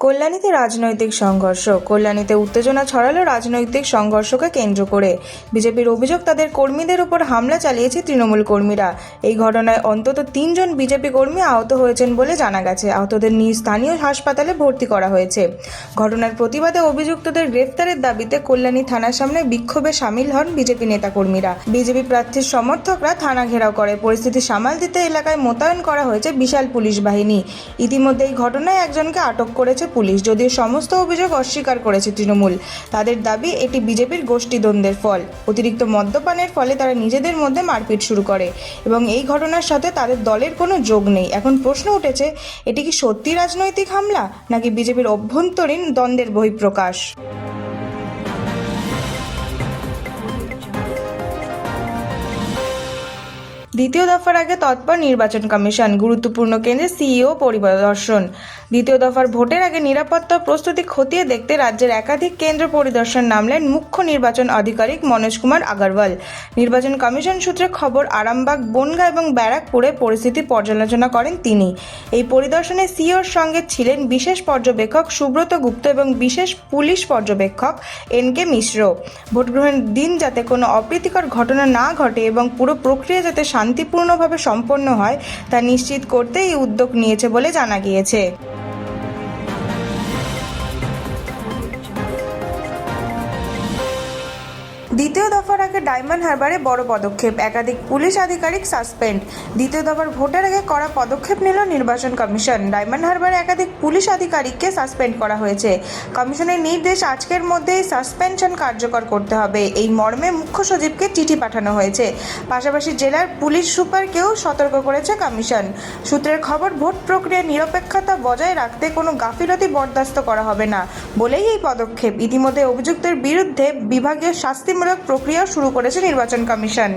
কল্যাণীতে রাজনৈতিক সংঘর্ষ। কল্যাণীতে উত্তেজনা ছড়ালো রাজনৈতিক সংঘর্ষকে কেন্দ্র করে। বিজেপির অভিযোগ, তাদের কর্মীদের উপর হামলা চালিয়েছে তৃণমূল কর্মীরা। এই ঘটনায় অন্তত 3 জন বিজেপি কর্মী আহত হয়েছেন বলে জানা গেছে। আহতদের নিজ স্থানীয় হাসপাতালে ভর্তি করা হয়েছে। ঘটনার প্রতিবাদে অভিযুক্তদের গ্রেফতারের দাবিতে কল্যাণী থানার সামনে বিক্ষোভে সামিল হন বিজেপি নেতাকর্মীরা। বিজেপি প্রার্থীর সমর্থকরা থানা ঘেরাও করে। পরিস্থিতি সামাল দিতে এলাকায় মোতায়েন করা হয়েছে বিশাল পুলিশ বাহিনী। ইতিমধ্যে এই ঘটনায় একজনকে আটক করেছে পুলিশ। যদিও সমস্ত অভিযোগ অস্বীকার করেছে তৃণমূল। তাদের দাবি, এটি বিজেপির গোষ্ঠীদ্বন্দ্বের ফল। অতিরিক্ত মদ্যপানের ফলে তারা নিজেদের মধ্যে মারপিট শুরু করে এবং এই ঘটনার সাথে তাদের দলের কোনো যোগ নেই। এখন প্রশ্ন উঠেছে, এটি কি সত্যি রাজনৈতিক হামলা নাকি বিজেপির অভ্যন্তরীণ দ্বন্দ্বের বহিঃপ্রকাশ? দ্বিতীয় দফার আগে তৎপর নির্বাচন কমিশন। গুরুত্বপূর্ণ কেন্দ্রে সিইও পরিদর্শন। দ্বিতীয় দফার ভোটের আগে নিরাপত্তা প্রস্তুতি খতিয়ে দেখতে রাজ্যের একাধিক কেন্দ্র পরিদর্শন নামলেন মুখ্য নির্বাচন আধিকারিক মনোজ কুমার আগরওয়াল। নির্বাচন কমিশন সূত্রে খবর, আরামবাগ, বনগাঁ এবং ব্যারাকপুরে পরিস্থিতি পর্যালোচনা করেন তিনি। এই পরিদর্শনে সিইওর সঙ্গে ছিলেন বিশেষ পর্যবেক্ষক সুব্রত গুপ্ত এবং বিশেষ পুলিশ পর্যবেক্ষক এন.কে. মিশ্র। ভোটগ্রহণের দিন যাতে কোনো অপ্রীতিকর ঘটনা না ঘটে এবং পুরো প্রক্রিয়া যাতে শান্তিপূর্ণভাবে সম্পন্ন হয় তা নিশ্চিত করতে এই উদ্যোগ নিয়েছে বলে জানা গিয়েছে। দ্বিতীয় দফার আগে ডায়মন্ড হারবারে বড় পদক্ষেপ, একাধিক পুলিশ আধিকারিক সাসপেন্ড। দ্বিতীয় দফার ভোটের আগে কড়া পদক্ষেপ নিল নির্বাচন কমিশন। ডায়মন্ড হারবারে একাধিক পুলিশ আধিকারিককে সাসপেন্ড করা হয়েছে। কমিশনের নির্দেশ, আজকের মধ্যেই সাসপেনশন কার্যকর করতে হবে। এই মর্মে মুখ্য সচিবকে চিঠি পাঠানো হয়েছে। পাশাপাশি জেলার পুলিশ সুপারকেও সতর্ক করেছে কমিশন। সূত্রের খবর, ভোট প্রক্রিয়ার নিরপেক্ষতা বজায় রাখতে কোনো গাফিলতি বরদাস্ত করা হবে না বলেই এই পদক্ষেপ। ইতিমধ্যে অভিযুক্তের বিরুদ্ধে বিভাগীয় শাস্তিমূলক প্রক্রিয়া শুরু করেছে নির্বাচন কমিশন।